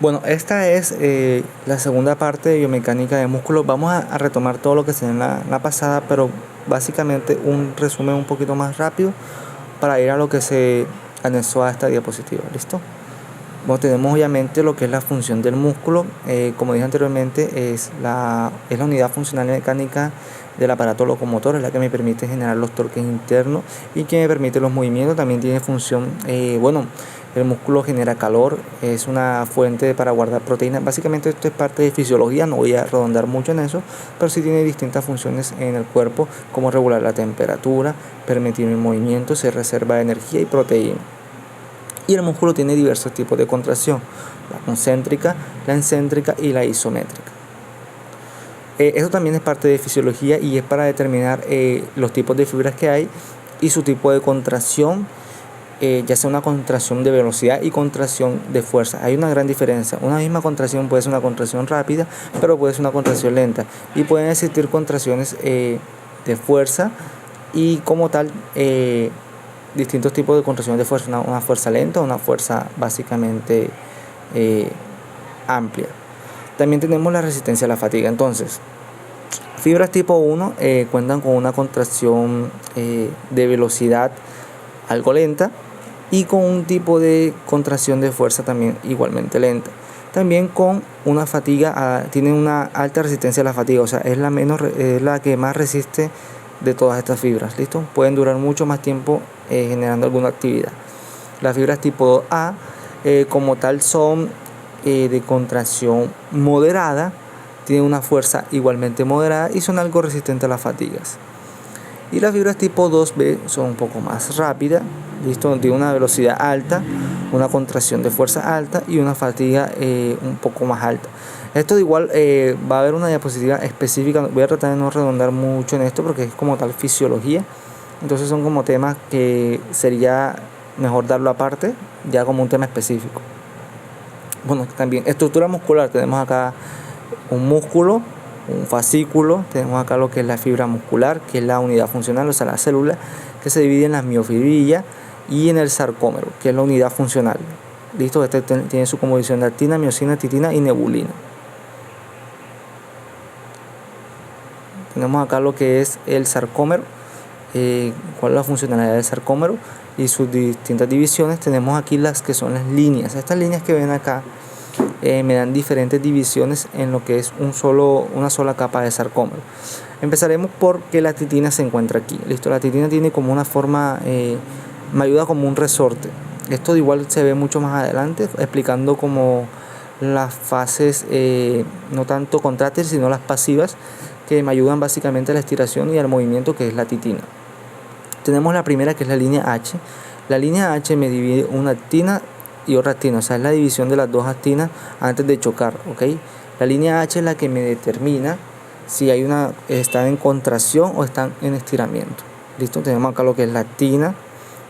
Bueno, esta es la segunda parte de biomecánica de músculos. Vamos a retomar todo lo que se en la pasada, pero básicamente un resumen un poquito más rápido para ir a lo que se anexó a esta diapositiva. ¿Listo? Bueno, tenemos obviamente lo que es la función del músculo. Como dije anteriormente, es la unidad funcional mecánica del aparato locomotor, es la que me permite generar los torques internos y que me permite los movimientos. También tiene función, el músculo genera calor, es una fuente para guardar proteínas. Básicamente esto es parte de fisiología, no voy a redondar mucho en eso, pero sí tiene distintas funciones en el cuerpo, como regular la temperatura, permitir el movimiento, se reserva energía y proteína. Y el músculo tiene diversos tipos de contracción: la concéntrica, la excéntrica y la isométrica. Eso también es parte de fisiología y es para determinar los tipos de fibras que hay y su tipo de contracción, ya sea una contracción de velocidad y contracción de fuerza. Hay una gran diferencia. Una misma contracción puede ser una contracción rápida, pero puede ser una contracción lenta. Y pueden existir contracciones de fuerza y como tal distintos tipos de contracción de fuerza, una fuerza lenta, una fuerza básicamente amplia. También tenemos la resistencia a la fatiga. Entonces, fibras tipo 1 cuentan con una contracción de velocidad algo lenta y con un tipo de contracción de fuerza también igualmente lenta. También con una fatiga, tiene una alta resistencia a la fatiga, o sea, es la que más resiste de todas estas fibras. ¿Listo? Pueden durar mucho más tiempo generando alguna actividad. Las fibras tipo A como tal son de contracción moderada, tienen una fuerza igualmente moderada y son algo resistentes a las fatigas. Y las fibras tipo 2B son un poco más rápidas, ¿listo? Tienen una velocidad alta, una contracción de fuerza alta y una fatiga un poco más alta. Esto de igual va a haber una diapositiva específica. Voy a tratar de no redondar mucho en esto porque es como tal fisiología. Entonces son como temas que sería mejor darlo aparte, ya como un tema específico. Bueno, también estructura muscular. Tenemos acá un músculo, un fascículo, tenemos acá lo que es la fibra muscular, que es la unidad funcional, o sea, la célula, que se divide en las miofibrillas y en el sarcómero, que es la unidad funcional. ¿Listo? Este tiene su composición de actina, miosina, titina y nebulina. Tenemos acá lo que es el sarcómero, cuál es la funcionalidad del sarcómero y sus distintas divisiones. Tenemos aquí las que son las líneas. Estas líneas que ven acá me dan diferentes divisiones en lo que es una sola capa de sarcómero. Empezaremos porque la titina se encuentra aquí. Listo, la titina tiene como una forma, me ayuda como un resorte. Esto de igual se ve mucho más adelante, explicando como las fases, no tanto contráctiles, sino las pasivas, que me ayudan básicamente a la estiración y al movimiento, que es la titina. Tenemos la primera, que es la línea H. La línea H me divide una actina y otra actina, o sea, es la división de las dos actinas antes de chocar, ¿ok? La línea H es la que me determina si están en contracción o están en estiramiento. ¿Listo? Tenemos acá lo que es la actina,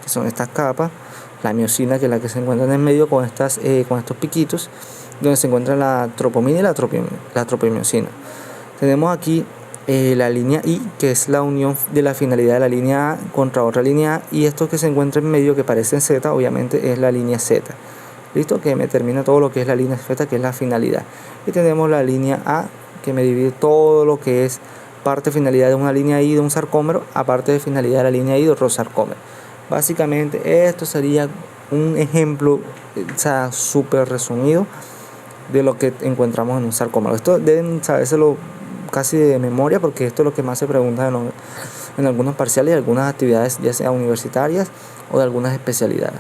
que son estas capas, la miosina, que es la que se encuentra en el medio con estos piquitos, donde se encuentra la tropomina y la tropimiosina. Tenemos aquí la línea I, que es la unión de la finalidad de la línea A contra otra línea A, y esto que se encuentra en medio, que parece Z, obviamente es la línea Z. ¿Listo? Que me termina todo lo que es la línea Z, que es la finalidad. Y tenemos la línea A, que me divide todo lo que es parte finalidad de una línea I de un sarcómero, aparte de finalidad de la línea I de otro sarcómero. Básicamente esto sería un ejemplo, o sea, súper resumido de lo que encontramos en un sarcómero. Esto deben sabérselo casi de memoria, porque esto es lo que más se pregunta en algunos parciales y algunas actividades, ya sea universitarias o de algunas especialidades.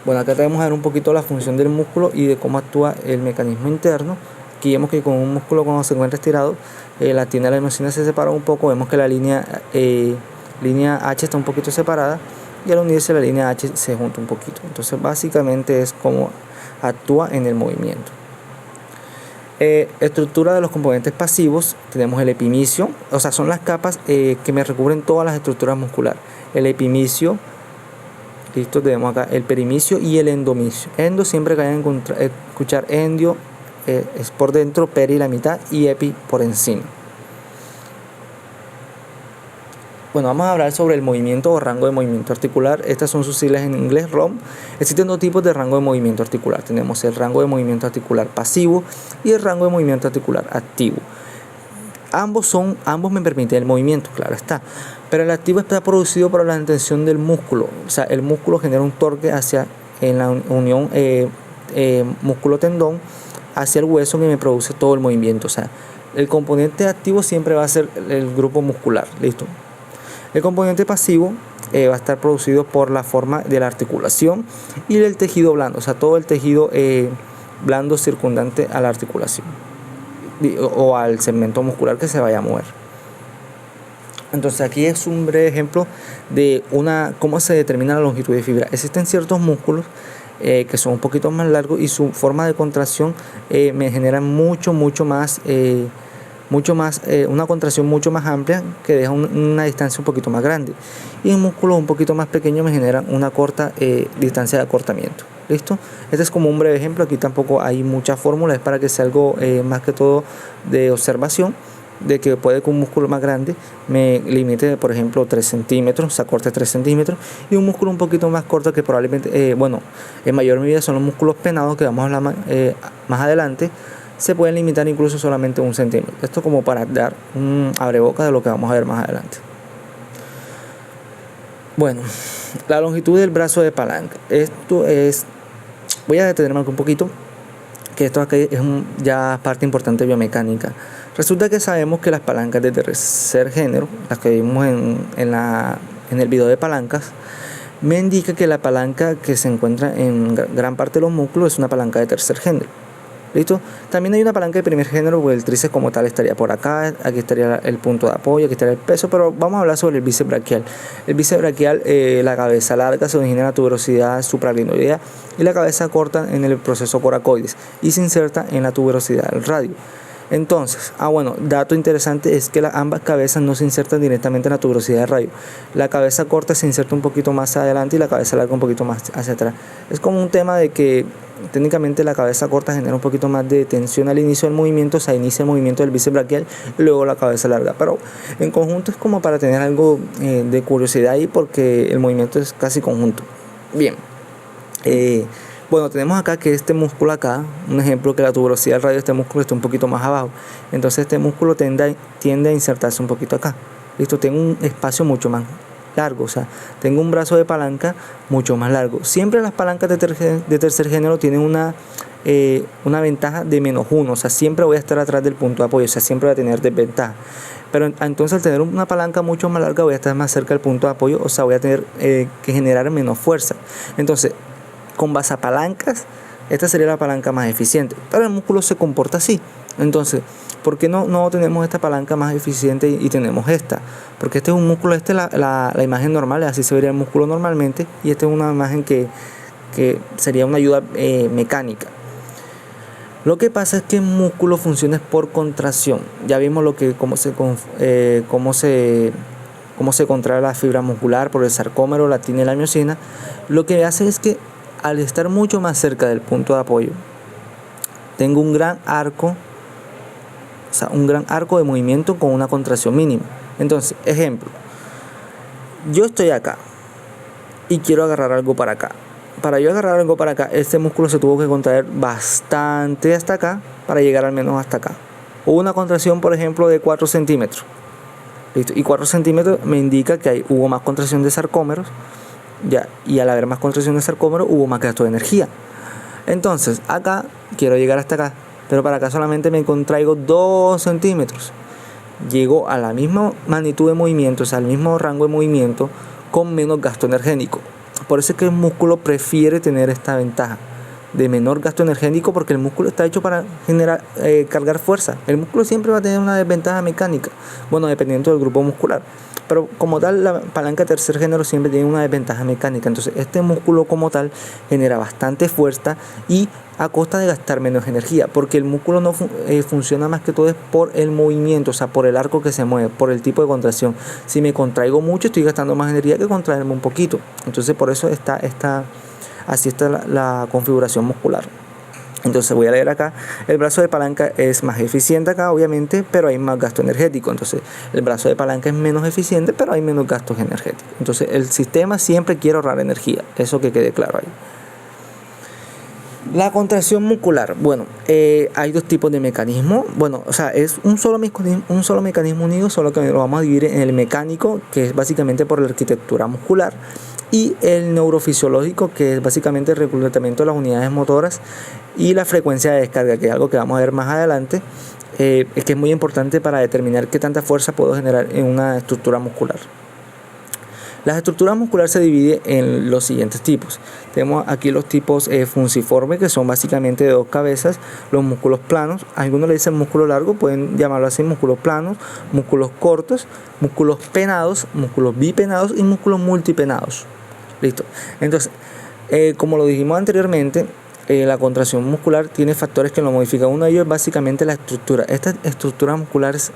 Bueno, acá tenemos a ver un poquito la función del músculo y de cómo actúa el mecanismo interno. Aquí vemos que con un músculo, cuando se encuentra estirado, la actina y la miosina se separan un poco. Vemos que la línea H está un poquito separada, y al unirse la línea H se junta un poquito. Entonces básicamente es como actúa en el movimiento. Estructura de los componentes pasivos. Tenemos el epimicio, o sea, son las capas que me recubren todas las estructuras musculares. El epimicio, listo, tenemos acá el perimicio y el endomicio. Endo, siempre que vayan a escuchar endio, es por dentro, peri la mitad y epi por encima. Bueno, vamos a hablar sobre el movimiento o rango de movimiento articular. Estas son sus siglas en inglés, ROM. Existen dos tipos de rango de movimiento articular. Tenemos el rango de movimiento articular pasivo y el rango de movimiento articular activo. Ambos me permiten el movimiento, claro está. Pero el activo está producido por la tensión del músculo. O sea, el músculo genera un torque en la unión músculo-tendón hacia el hueso que me produce todo el movimiento. O sea, el componente activo siempre va a ser el grupo muscular. ¿Listo? El componente pasivo va a estar producido por la forma de la articulación y del tejido blando, o sea, todo el tejido blando circundante a la articulación o al segmento muscular que se vaya a mover. Entonces aquí es un breve ejemplo de cómo se determina la longitud de fibra. Existen ciertos músculos que son un poquito más largos y su forma de contracción me genera mucho más una contracción mucho más amplia que deja una distancia un poquito más grande, y en músculos un poquito más pequeños me generan una corta distancia de acortamiento. ¿Listo? Este es como un breve ejemplo. Aquí tampoco hay mucha fórmula, es para que sea algo más que todo de observación, de que puede que un músculo más grande me limite, por ejemplo, 3 centímetros, se acorte 3 centímetros, y un músculo un poquito más corto que probablemente, en mayor medida son los músculos penados, que vamos a hablar más adelante, se pueden limitar incluso solamente 1 centímetro. Esto como para dar un abreboca de lo que vamos a ver más adelante. Bueno, la longitud del brazo de palanca. Voy a detenerme aquí un poquito, que esto aquí es ya parte importante biomecánica. Resulta que sabemos que las palancas de tercer género, las que vimos en el video de palancas, me indica que la palanca que se encuentra en gran parte de los músculos es una palanca de tercer género. ¿Listo? También hay una palanca de primer género, porque el tríceps como tal estaría por acá, aquí estaría el punto de apoyo, aquí estaría el peso, pero vamos a hablar sobre el bíceps braquial. El bíceps braquial, la cabeza larga se origina en la tuberosidad suprarlinoidea y la cabeza corta en el proceso coracoides y se inserta en la tuberosidad del radio. Entonces, dato interesante es que ambas cabezas no se insertan directamente en la tuberosidad del radio. La cabeza corta se inserta un poquito más adelante y la cabeza larga un poquito más hacia atrás. Es como un tema de que técnicamente la cabeza corta genera un poquito más de tensión al inicio del movimiento, o sea, inicia el movimiento del bíceps braquial y luego la cabeza larga. Pero en conjunto es como para tener algo de curiosidad ahí, porque el movimiento es casi conjunto. Bien. Tenemos acá que este músculo acá, un ejemplo, que la tuberosidad del radio de este músculo está un poquito más abajo. Entonces este músculo tiende a insertarse un poquito acá. Listo, tengo un espacio mucho más largo, o sea, tengo un brazo de palanca mucho más largo. Siempre las palancas de tercer género tienen una ventaja de -1, o sea, siempre voy a estar atrás del punto de apoyo, o sea, siempre voy a tener desventaja. Pero entonces al tener una palanca mucho más larga voy a estar más cerca del punto de apoyo, o sea, voy a tener que generar menos fuerza. Entonces, con basapalancas, esta sería la palanca más eficiente, pero el músculo se comporta así. Entonces, ¿por qué no tenemos esta palanca más eficiente y tenemos esta? Porque este es un músculo, la imagen normal, así se vería el músculo normalmente, y esta es una imagen que sería una ayuda mecánica. Lo que pasa es que el músculo funciona por contracción. Ya vimos cómo se contrae la fibra muscular por el sarcómero, la actina y la miosina. Lo que hace es que al estar mucho más cerca del punto de apoyo, tengo un gran arco de movimiento con una contracción mínima. Entonces, ejemplo, yo estoy acá y quiero agarrar algo para acá. Para yo agarrar algo para acá, este músculo se tuvo que contraer bastante hasta acá para llegar al menos hasta acá. Hubo una contracción, por ejemplo, de 4 centímetros. ¿Listo? Y 4 centímetros me indica que hubo más contracción de sarcómeros. Y al haber más contracción de sarcómero hubo más gasto de energía. Entonces acá quiero llegar hasta acá, pero para acá solamente me contraigo 2 centímetros. Llego a la misma magnitud de movimiento, o sea, al mismo rango de movimiento, con menos gasto energético. Por eso es que el músculo prefiere tener esta ventaja de menor gasto energético, porque el músculo está hecho para cargar fuerza. El músculo siempre va a tener una desventaja mecánica, dependiendo del grupo muscular. Pero como tal, la palanca de tercer género siempre tiene una desventaja mecánica. Entonces este músculo como tal genera bastante fuerza y a costa de gastar menos energía, porque el músculo no funciona más que todo es por el movimiento, o sea, por el arco que se mueve, por el tipo de contracción. Si me contraigo mucho, estoy gastando más energía que contraerme un poquito. Entonces por eso así está la configuración muscular. Entonces voy a leer acá, el brazo de palanca es más eficiente acá, obviamente, pero hay más gasto energético. Entonces el brazo de palanca es menos eficiente, pero hay menos gastos energéticos. Entonces el sistema siempre quiere ahorrar energía, eso que quede claro ahí. La contracción muscular, bueno, hay dos tipos de mecanismos. Bueno, o sea, es un solo mecanismo unido, solo que lo vamos a dividir en el mecánico, que es básicamente por la arquitectura muscular, y el neurofisiológico, que es básicamente el reclutamiento de las unidades motoras y la frecuencia de descarga, que es algo que vamos a ver más adelante, que es muy importante para determinar qué tanta fuerza puedo generar en una estructura muscular. La estructura muscular se divide en los siguientes tipos. Tenemos aquí los tipos funciformes, que son básicamente de dos cabezas, los músculos planos. Algunos le dicen músculo largo, pueden llamarlo así, músculos planos, músculos cortos, músculos penados, músculos bipenados y músculos multipenados. Listo. Entonces, como lo dijimos anteriormente, la contracción muscular tiene factores que lo modifican. Uno de ellos es básicamente la estructura. Estas estructuras musculares,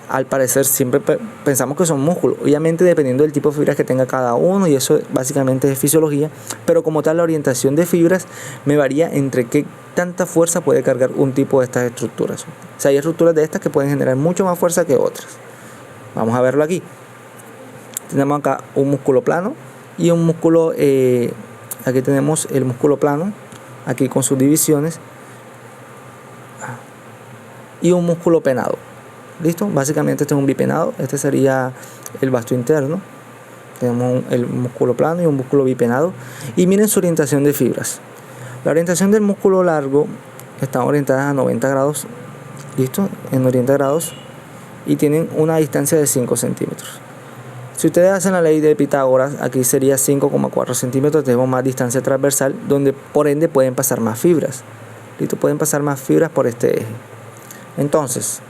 al parecer, siempre pensamos que son músculos, obviamente dependiendo del tipo de fibras que tenga cada uno, y eso básicamente es fisiología, pero como tal la orientación de fibras me varía entre qué tanta fuerza puede cargar un tipo de estas estructuras. O sea, hay estructuras de estas que pueden generar mucho más fuerza que otras. Vamos a verlo aquí. Tenemos acá un músculo plano y un músculo, aquí tenemos el músculo plano, aquí con sus divisiones, y un músculo penado. ¿Listo? Básicamente este es un bipenado, este sería el vasto interno. Tenemos el músculo plano y un músculo bipenado. Y miren su orientación de fibras. La orientación del músculo largo está orientada a 90 grados, ¿listo? En 90 grados, y tienen una distancia de 5 centímetros. Si ustedes hacen la ley de Pitágoras, aquí sería 5,4 centímetros, tenemos más distancia transversal, donde por ende pueden pasar más fibras. ¿Listo? Pueden pasar más fibras por este eje. Entonces,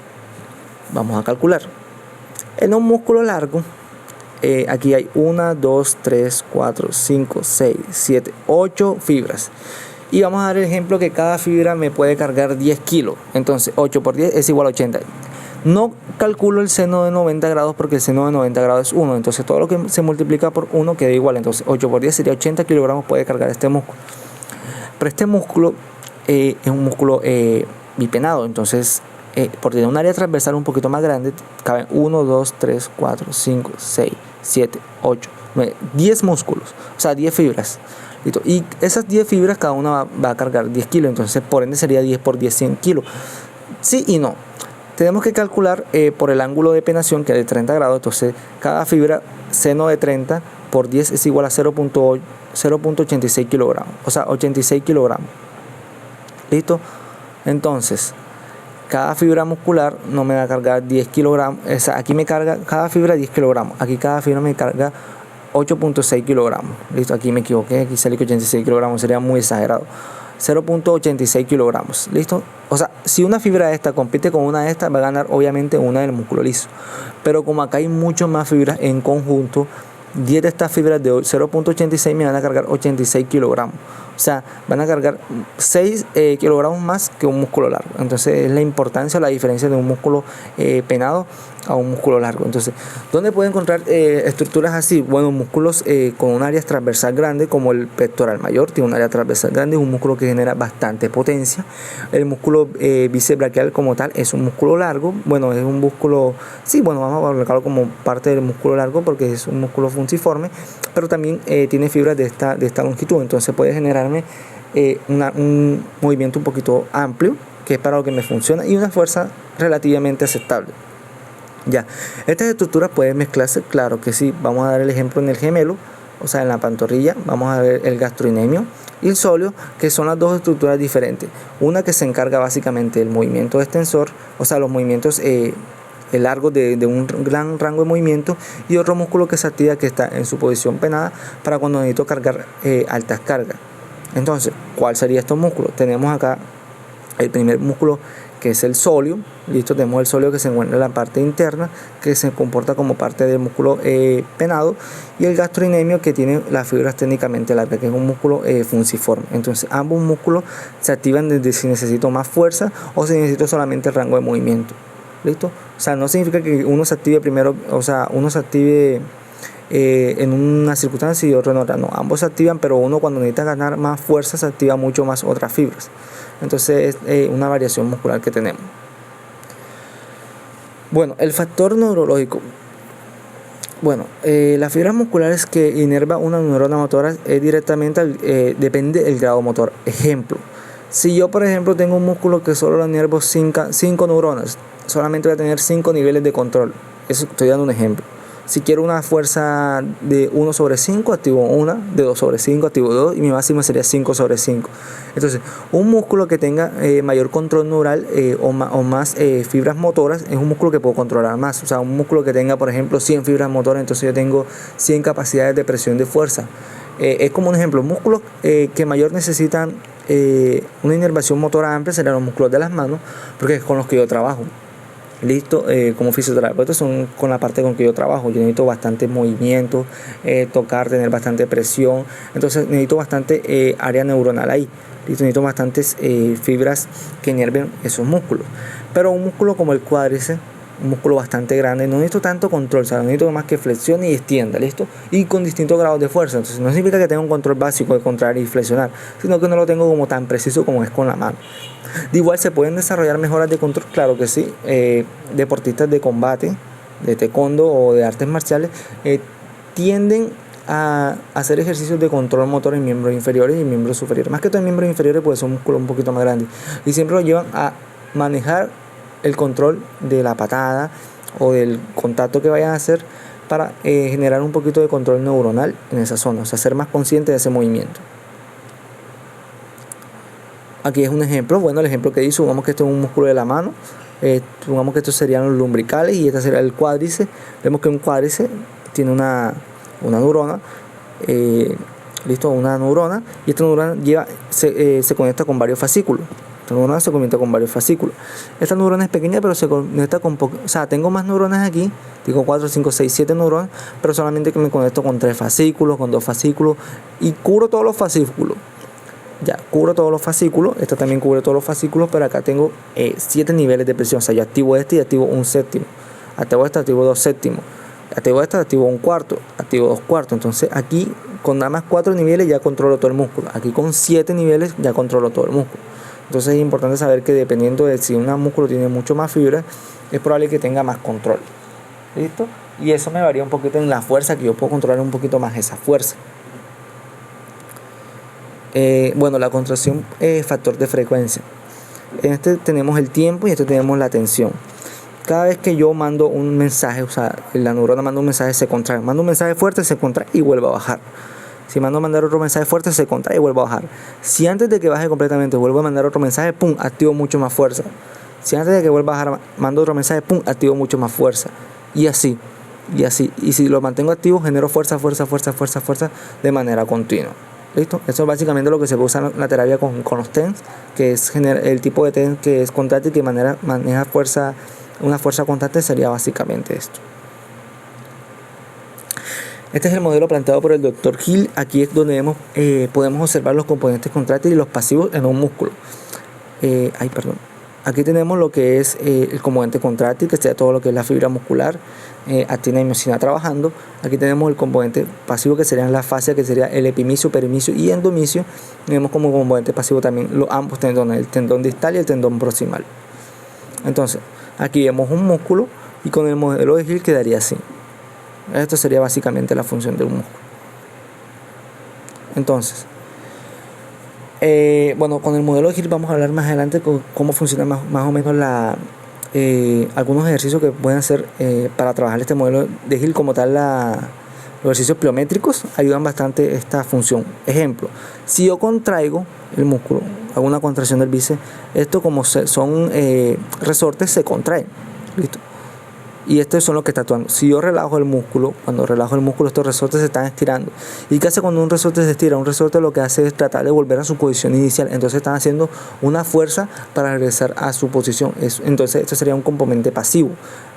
vamos a calcular. En un músculo largo, aquí hay 1, 2, 3, 4, 5, 6, 7, 8 fibras. Y vamos a dar el ejemplo que cada fibra me puede cargar 10 kilos. Entonces 8 por 10 es igual a 80. No calculo el seno de 90 grados porque el seno de 90 grados es 1. Entonces todo lo que se multiplica por 1 queda igual. Entonces 8 por 10 sería 80 kilogramos puede cargar este músculo. Pero este músculo es un músculo bipenado. Entonces por tener un área transversal un poquito más grande, caben 1, 2, 3, 4, 5, 6, 7, 8, 9, 10 músculos, o sea 10 fibras. ¿Listo? Y esas 10 fibras cada una va a cargar 10 kilos, entonces por ende sería 10 por 10, 100 kilos. Sí y no. Tenemos que calcular por el ángulo de penación, que es de 30 grados, entonces cada fibra, seno de 30 por 10 es igual a 0.86 kilogramos, o sea 86 kilogramos. ¿Listo? Entonces, cada fibra muscular no me va a cargar 10 kilogramos, o sea, aquí me carga cada fibra 10 kilogramos, aquí cada fibra me carga 8.6 kilogramos. Listo, aquí me equivoqué, aquí salió que 86 kilogramos, sería muy exagerado. 0.86 kilogramos. Listo, o sea, si una fibra de esta compite con una de estas, va a ganar obviamente una del músculo liso. Pero como acá hay muchas más fibras en conjunto, 10 de estas fibras de 0.86 me van a cargar 86 kilogramos. O sea, van a cargar 6 kilogramos más que un músculo largo. Entonces es la importancia o la diferencia de un músculo penado a un músculo largo. Entonces, ¿dónde puedo encontrar estructuras así? Bueno, músculos con un área transversal grande, como el pectoral mayor, tiene un área transversal grande, es un músculo que genera bastante potencia. El músculo bíceps braquial como tal es un músculo largo. Bueno, es un músculo, sí, bueno, vamos a colocarlo como parte del músculo largo porque es un músculo funciforme, pero también tiene fibras de esta longitud. Entonces puede generarme un movimiento un poquito amplio, que es para lo que me funciona, y una fuerza relativamente aceptable. Ya, estas estructuras pueden mezclarse, claro que sí. Vamos a dar el ejemplo en el gemelo, o sea en la pantorrilla. Vamos a ver el gastroinemio y el sóleo, que son las dos estructuras diferentes. Una que se encarga básicamente del movimiento extensor, o sea los movimientos largos de un gran rango de movimiento, y otro músculo que se activa, que está en su posición penada para cuando necesito cargar altas cargas. Entonces, ¿cuál sería estos músculos? Tenemos acá el primer músculo, que es el sóleo. Listo, tenemos el sóleo que se encuentra en la parte interna, que se comporta como parte del músculo penado, y el gastroinemio, que tiene las fibras técnicamente largas, que es un músculo funciforme. Entonces ambos músculos se activan desde si necesito más fuerza o si necesito solamente el rango de movimiento. Listo, o sea, no significa que uno se active primero, o sea, uno se active en una circunstancia y otro en otra. No, ambos se activan, pero uno cuando necesita ganar más fuerza se activa mucho más otras fibras. Entonces es una variación muscular que tenemos. Bueno, el factor neurológico. Bueno, las fibras musculares que inerva una neurona motora es directamente depende del grado motor. Ejemplo, si yo por ejemplo tengo un músculo que solo lo inervo 5 neuronas, solamente voy a tener 5 niveles de control. Eso estoy dando un ejemplo. Si quiero una fuerza de 1/5, activo 1, de 2/5, activo 2, y mi máximo sería 5/5. Entonces, un músculo que tenga mayor control neural o más fibras motoras es un músculo que puedo controlar más. O sea, un músculo que tenga, por ejemplo, 100 fibras motoras, entonces yo tengo 100 capacidades de presión de fuerza. Es como un ejemplo, músculos que mayor necesitan una inervación motora amplia serían los músculos de las manos, porque es con los que yo trabajo. Listo, como fisioterapeuta son con la parte con que yo trabajo. Yo necesito bastante movimiento, tocar, tener bastante presión. Entonces necesito bastante área neuronal ahí. Listo, necesito bastantes fibras que inerven esos músculos. Pero un músculo como el cuádriceps, un músculo bastante grande, no necesito tanto control, o sea, no necesito más que flexione y extienda, ¿listo? Y con distintos grados de fuerza. Entonces no significa que tenga un control básico de contraer y flexionar, sino que no lo tengo como tan preciso como es con la mano. De igual, ¿se pueden desarrollar mejoras de control? Claro que sí. Deportistas de combate, de taekwondo o de artes marciales, tienden a hacer ejercicios de control motor en miembros inferiores y miembros superiores. Más que todo en miembros inferiores, pues son músculos un poquito más grandes. Y siempre lo llevan a manejar el control de la patada o del contacto que vayan a hacer para generar un poquito de control neuronal en esa zona. O sea, ser más consciente de ese movimiento. Aquí es un ejemplo, bueno, el ejemplo que dice, supongamos que esto es un músculo de la mano, supongamos que estos serían los lumbricales y este sería el cuádriceps. Vemos que un cuádriceps tiene una neurona, listo, una neurona, y esta neurona se conecta con varios fascículos. Esta neurona se conecta con varios fascículos. Esta neurona es pequeña, pero se conecta con o sea, tengo más neuronas aquí, digo 4, 5, 6, 7 neuronas, pero solamente que me conecto con 3 fascículos, con 2 fascículos, y cubro todos los fascículos. Ya, cubro todos los fascículos. Esta también cubre todos los fascículos, pero acá tengo 7 niveles de presión. O sea, yo activo este y activo 1/7. Activo este, activo 2/7. Activo este, activo 1/4. Activo 2/4. Entonces aquí con nada más 4 niveles ya controlo todo el músculo. Aquí con 7 niveles ya controlo todo el músculo. Entonces es importante saber que dependiendo de si un músculo tiene mucho más fibra, es probable que tenga más control. ¿Listo? Y eso me varía un poquito en la fuerza, que yo puedo controlar un poquito más esa fuerza. Bueno, la contracción es factor de frecuencia. En este tenemos el tiempo y en este tenemos la tensión. Cada vez que yo mando un mensaje, o sea, la neurona manda un mensaje, se contrae. Mando un mensaje fuerte, se contrae y vuelve a bajar. Si mando a mandar otro mensaje fuerte, se contrae y vuelve a bajar. Si antes de que baje completamente vuelvo a mandar otro mensaje, pum, activo mucho más fuerza. Si antes de que vuelva a bajar mando otro mensaje, pum, activo mucho más fuerza. Y así. Y si lo mantengo activo, genero fuerza de manera continua. ¿Listo? Eso es básicamente lo que se usa en la terapia con los TENS, que es el tipo de TENS que es contráctil, que maneja fuerza, una fuerza constante, sería básicamente esto. Este es el modelo planteado por el Dr. Hill. Aquí es donde podemos observar los componentes contráctiles y los pasivos en un músculo. Aquí tenemos lo que es el componente contráctil, que sería todo lo que es la fibra muscular, actina y miosina trabajando. Aquí tenemos el componente pasivo, que serían las fascias, que sería el epimicio, perimicio y endomicio. Tenemos como componente pasivo también ambos tendones, el tendón distal y el tendón proximal. Entonces, aquí vemos un músculo y con el modelo de Hill quedaría así. Esto sería básicamente la función de un músculo. Entonces, bueno, con el modelo de Hill vamos a hablar más adelante cómo funciona más o menos algunos ejercicios que pueden hacer para trabajar este modelo de Hill como tal. Los ejercicios pliométricos ayudan bastante esta función. Ejemplo, si yo contraigo el músculo, hago una contracción del bíceps, esto como son resortes, se contraen. ¿Listo? Y estos son los que está actuando. Si yo relajo el músculo, cuando relajo el músculo, estos resortes se están estirando. ¿Y qué hace cuando un resorte se estira? Un resorte lo que hace es tratar de volver a su posición inicial. Entonces están haciendo una fuerza para regresar a su posición. Entonces esto sería un componente pasivo.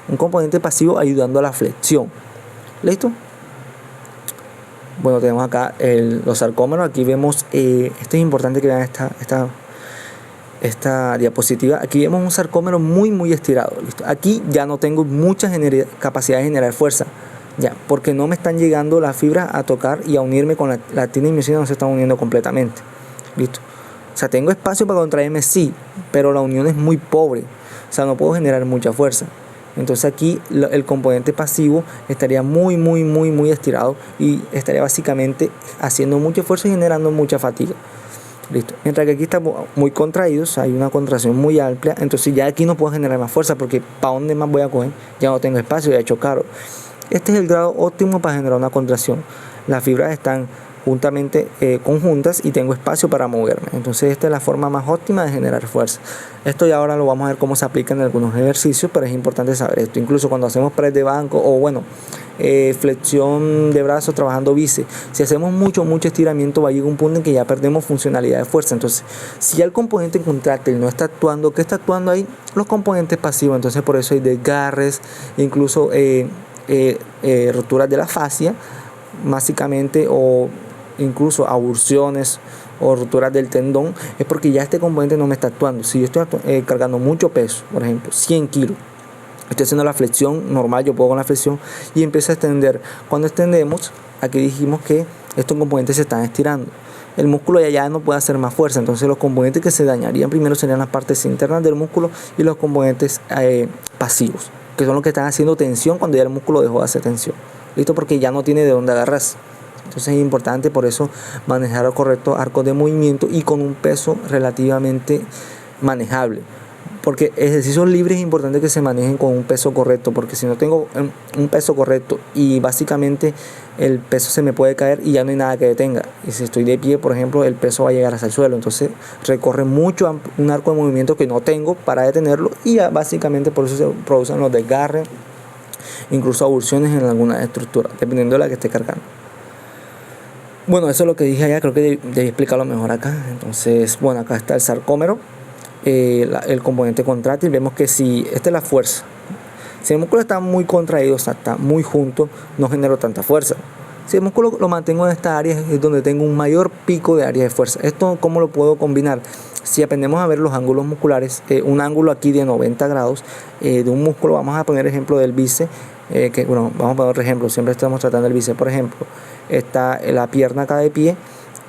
Un componente pasivo ayudando a la flexión. ¿Listo? Bueno, tenemos acá los sarcómeros. Aquí vemos, esto es importante que vean esta diapositiva. Aquí vemos un sarcómero muy estirado. ¿Listo? Aquí ya no tengo mucha capacidad de generar fuerza, ya, porque no me están llegando las fibras a tocar y a unirme con la actina y miosina, no se están uniendo completamente. ¿Listo? sea, tengo espacio para contraerme, sí, pero la unión es muy pobre. O sea, no puedo generar mucha fuerza. Entonces aquí el componente pasivo estaría muy estirado y estaría básicamente haciendo mucho esfuerzo y generando mucha fatiga. Listo. Mientras que aquí estamos muy contraídos, hay una contracción muy amplia, entonces ya aquí no puedo generar más fuerza porque ¿para dónde más voy a coger? Ya no tengo espacio, ya he chocado. Este es el grado óptimo para generar una contracción. Las fibras están juntamente conjuntas y tengo espacio para moverme. Entonces esta es la forma más óptima de generar fuerza. Esto ya ahora lo vamos a ver cómo se aplica en algunos ejercicios, pero es importante saber esto. Incluso cuando hacemos press de banco o bueno, flexión de brazos trabajando bíceps, si hacemos mucho estiramiento va a llegar un punto en que ya perdemos funcionalidad de fuerza. Entonces si ya el componente contráctil no está actuando, ¿qué está actuando ahí? Los componentes pasivos. Entonces por eso hay desgarres, incluso roturas de la fascia básicamente, o incluso abursiones o roturas del tendón, es porque ya este componente no me está actuando. Si yo estoy cargando mucho peso, por ejemplo 100 kilos, estoy haciendo la flexión normal, yo puedo con la flexión y empiezo a extender. Cuando extendemos, aquí dijimos que estos componentes se están estirando, el músculo ya no puede hacer más fuerza. Entonces los componentes que se dañarían primero serían las partes internas del músculo y los componentes pasivos, que son los que están haciendo tensión cuando ya el músculo dejó de hacer tensión. Listo, porque ya no tiene de dónde agarrarse. Entonces es importante por eso manejar el correcto arco de movimiento y con un peso relativamente manejable. Porque ejercicios libres es importante que se manejen con un peso correcto, porque si no tengo un peso correcto y básicamente el peso se me puede caer y ya no hay nada que detenga. Y si estoy de pie, por ejemplo, el peso va a llegar hasta el suelo. Entonces recorre mucho un arco de movimiento que no tengo para detenerlo y ya básicamente por eso se producen los desgarres, incluso abursiones en algunas estructuras, dependiendo de la que esté cargando. Bueno, eso es lo que dije allá, creo que debí explicarlo mejor acá. Entonces, bueno, acá está el sarcómero, el componente contráctil. Vemos que si esta es la fuerza, si el músculo está muy contraído, o sea, está muy junto, no genero tanta fuerza. Si el músculo lo mantengo en esta área, es donde tengo un mayor pico de área de fuerza. ¿Esto cómo lo puedo combinar? Si aprendemos a ver los ángulos musculares, un ángulo aquí de 90 grados de un músculo, vamos a poner ejemplo del bíceps, vamos a poner otro ejemplo, siempre estamos tratando el bíceps. Por ejemplo, está la pierna acá de pie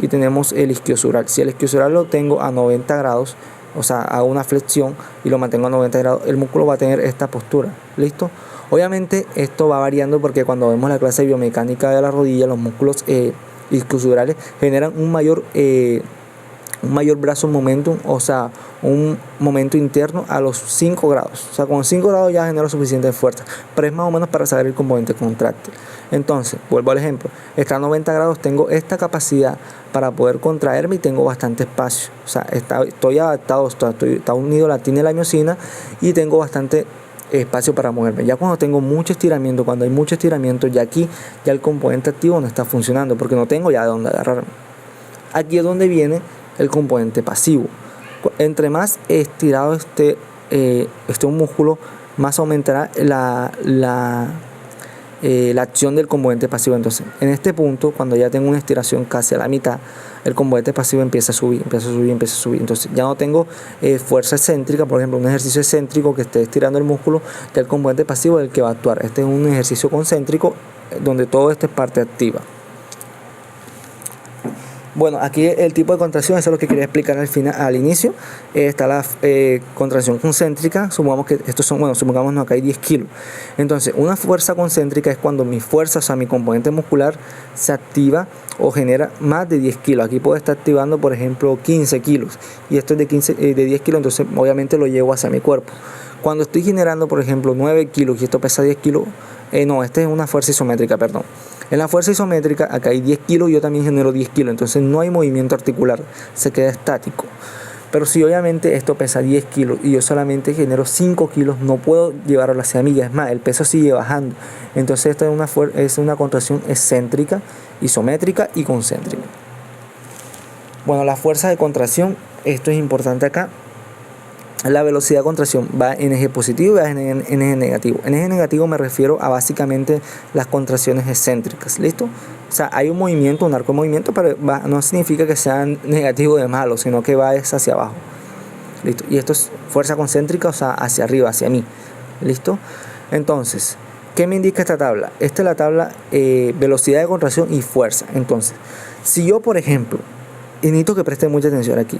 y tenemos el isquiosural. Si el isquiosural lo tengo a 90 grados, o sea, hago una flexión y lo mantengo a 90 grados, el músculo va a tener esta postura. ¿Listo? Obviamente esto va variando porque cuando vemos la clase de biomecánica de la rodilla, los músculos isquiosurales generan un mayor brazo momentum, o sea, un momento interno a los 5 grados. O sea, con 5 grados ya genero suficiente fuerza, pero es más o menos para saber el componente contráctil. Entonces, vuelvo al ejemplo, está a 90 grados, tengo esta capacidad para poder contraerme y tengo bastante espacio. O sea, estoy adaptado, está unido la actina y la miosina y tengo bastante espacio para moverme. Ya cuando tengo mucho estiramiento, cuando hay mucho estiramiento, ya aquí ya el componente activo no está funcionando porque no tengo ya de dónde agarrarme. Aquí es donde viene el componente pasivo. Entre más estirado esté un músculo, más aumentará la acción del componente pasivo. Entonces, en este punto, cuando ya tengo una estiración casi a la mitad, el componente pasivo empieza a subir. Entonces, ya no tengo fuerza excéntrica, por ejemplo, un ejercicio excéntrico que esté estirando el músculo, ya el componente pasivo es el que va a actuar. Este es un ejercicio concéntrico donde todo esto es parte activa. Bueno, aquí el tipo de contracción, eso es lo que quería explicar al inicio. Está la contracción concéntrica. Supongamos que supongamos acá hay 10 kilos. Entonces, una fuerza concéntrica es cuando mi fuerza, o sea, mi componente muscular se activa o genera más de 10 kilos. Aquí puedo estar activando, por ejemplo, 15 kilos. Y esto es de 10 kilos, entonces obviamente lo llevo hacia mi cuerpo. Cuando estoy generando, por ejemplo, 9 kilos y esto pesa 10 kilos, esta es una fuerza isométrica, perdón. En la fuerza isométrica, acá hay 10 kilos y yo también genero 10 kilos, entonces no hay movimiento articular, se queda estático. Pero si obviamente esto pesa 10 kilos y yo solamente genero 5 kilos, no puedo llevarlo hacia mí, es más, el peso sigue bajando. Entonces esto es una contracción excéntrica, isométrica y concéntrica. Bueno, la fuerza de contracción, esto es importante acá. La velocidad de contracción va en eje positivo y va en eje negativo. En eje negativo me refiero a básicamente las contracciones excéntricas, ¿listo? O sea, hay un movimiento, un arco de movimiento, pero no significa que sea negativo de malo, sino que va hacia abajo, ¿listo? Y esto es fuerza concéntrica, o sea, hacia arriba, hacia mí, ¿listo? Entonces, ¿qué me indica esta tabla? Esta es la tabla velocidad de contracción y fuerza. Entonces, si yo, por ejemplo, y necesito que presten mucha atención aquí,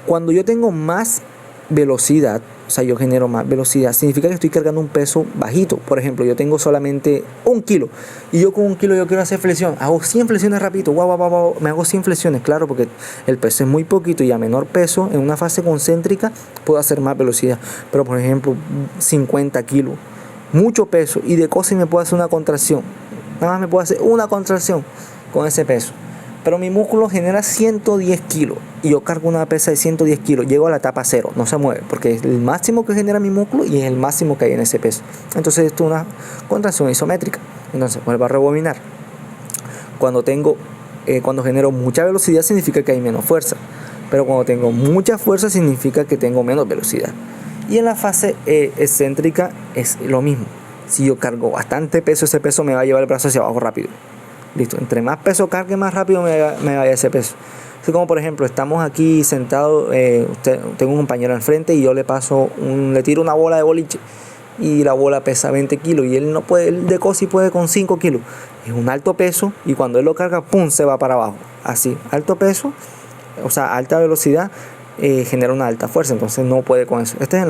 Cuando yo tengo más velocidad, o sea, yo genero más velocidad, significa que estoy cargando un peso bajito. Por ejemplo, yo tengo solamente 1 kilo y yo con 1 kilo yo quiero hacer flexión, hago 100 flexiones rapidito, me hago 100 flexiones, claro, porque el peso es muy poquito y a menor peso en una fase concéntrica puedo hacer más velocidad. Pero por ejemplo, 50 kilos, mucho peso, y de cosas me puedo hacer una contracción, nada más me puedo hacer una contracción con ese peso. Pero mi músculo genera 110 kilos y yo cargo una pesa de 110 kilos, llego a la etapa cero, no se mueve, porque es el máximo que genera mi músculo y es el máximo que hay en ese peso. Entonces esto es una contracción isométrica. Entonces vuelvo a rebobinar. Cuando genero mucha velocidad significa que hay menos fuerza, pero cuando tengo mucha fuerza significa que tengo menos velocidad. Y en la fase excéntrica es lo mismo. Si yo cargo bastante peso, ese peso me va a llevar el brazo hacia abajo rápido. Listo, entre más peso cargue, más rápido me vaya ese peso. Así como por ejemplo, estamos aquí sentados, tengo un compañero al frente y yo le tiro una bola de boliche y la bola pesa 20 kilos y él no puede, él de cosi puede con 5 kilos. Es un alto peso y cuando él lo carga, ¡pum!, se va para abajo. Así, alto peso, o sea, alta velocidad, genera una alta fuerza, entonces no puede con eso. Este es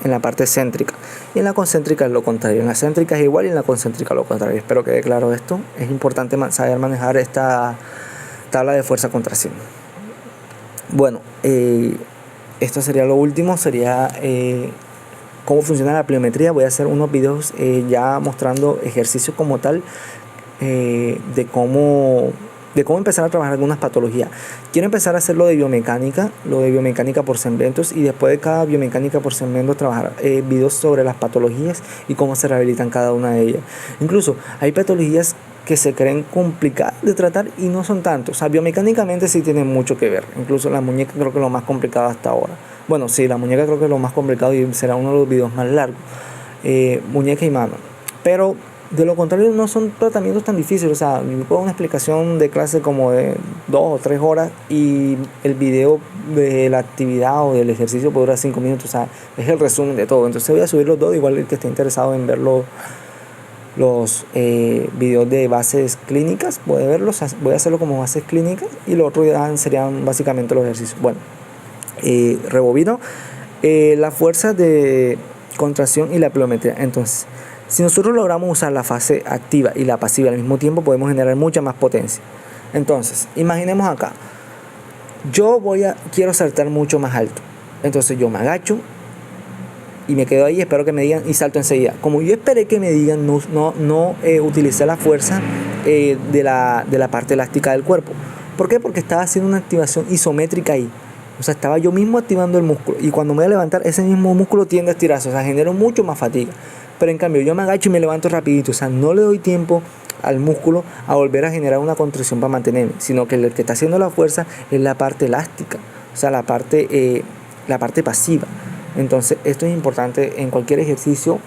en la parte céntrica, y en la concéntrica es lo contrario. En la céntrica es igual y en la concéntrica lo contrario. Espero que quede claro esto. Es importante saber manejar esta tabla de fuerza-contracción. Bueno, esto sería lo último, sería cómo funciona la pliometría. Voy a hacer unos videos ya mostrando ejercicios como tal, de cómo empezar a trabajar algunas patologías. Quiero empezar a hacer lo de biomecánica por segmentos, y después de cada biomecánica por segmento trabajar videos sobre las patologías y cómo se rehabilitan cada una de ellas. Incluso hay patologías que se creen complicadas de tratar y no son tanto. O sea, biomecánicamente sí tienen mucho que ver. Incluso la muñeca creo que es lo más complicado hasta ahora. Bueno, sí, la muñeca creo que es lo más complicado y será uno de los videos más largos. Muñeca y mano. Pero de lo contrario no son tratamientos tan difíciles. O sea, me puedo una explicación de clase como de 2 o 3 horas y el video de la actividad o del ejercicio puede durar 5 minutos. O sea, es el resumen de todo. Entonces voy a subir los dos, igual el que esté interesado en ver los videos de bases clínicas puede verlos. Voy a hacerlo como bases clínicas y lo otro ya serían básicamente los ejercicios. Bueno, rebobino la fuerza de contracción y la pliometría. Entonces, si nosotros logramos usar la fase activa y la pasiva al mismo tiempo, podemos generar mucha más potencia. Entonces, imaginemos acá, quiero saltar mucho más alto. Entonces yo me agacho y me quedo ahí, espero que me digan y salto enseguida. Como yo esperé que me digan, no utilicé la fuerza de la parte elástica del cuerpo. ¿Por qué? Porque estaba haciendo una activación isométrica ahí. O sea, estaba yo mismo activando el músculo. Y cuando me voy a levantar, ese mismo músculo tiende a estirarse. O sea, genero mucho más fatiga. Pero en cambio, yo me agacho y me levanto rapidito. O sea, no le doy tiempo al músculo a volver a generar una contracción para mantenerme. Sino que el que está haciendo la fuerza es la parte elástica. O sea, la parte pasiva. Entonces, esto es importante en cualquier ejercicio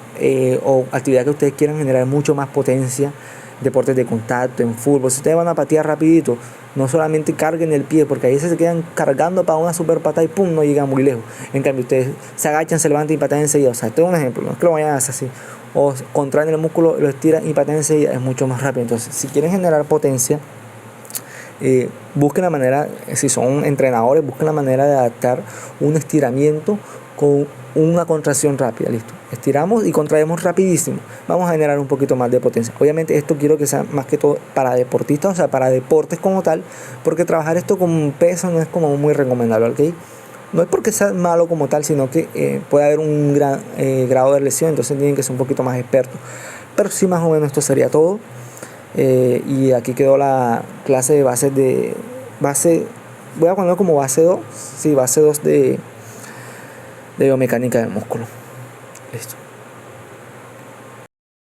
o actividad que ustedes quieran generar mucho más potencia. Deportes de contacto, en fútbol, si ustedes van a patear rapidito, no solamente carguen el pie, porque ahí se quedan cargando para una super patada y pum, no llegan muy lejos. En cambio, ustedes se agachan, se levantan y patean enseguida. O sea, esto es un ejemplo, no es que lo vayan a hacer así. O contraen el músculo, lo estiran y patean enseguida, es mucho más rápido. Entonces, si quieren generar potencia, busquen la manera, si son entrenadores, busquen la manera de adaptar un estiramiento con una contracción rápida. Listo, estiramos y contraemos rapidísimo, vamos a generar un poquito más de potencia. Obviamente esto quiero que sea más que todo para deportistas, o sea, para deportes como tal, porque trabajar esto con peso no es como muy recomendable, ¿ok? No es porque sea malo como tal, sino que puede haber un gran grado de lesión, entonces tienen que ser un poquito más expertos. Pero sí, más o menos esto sería todo. Y aquí quedó la clase de base, voy a ponerlo como base 2, sí, base 2 de biomecánica del músculo. Listo.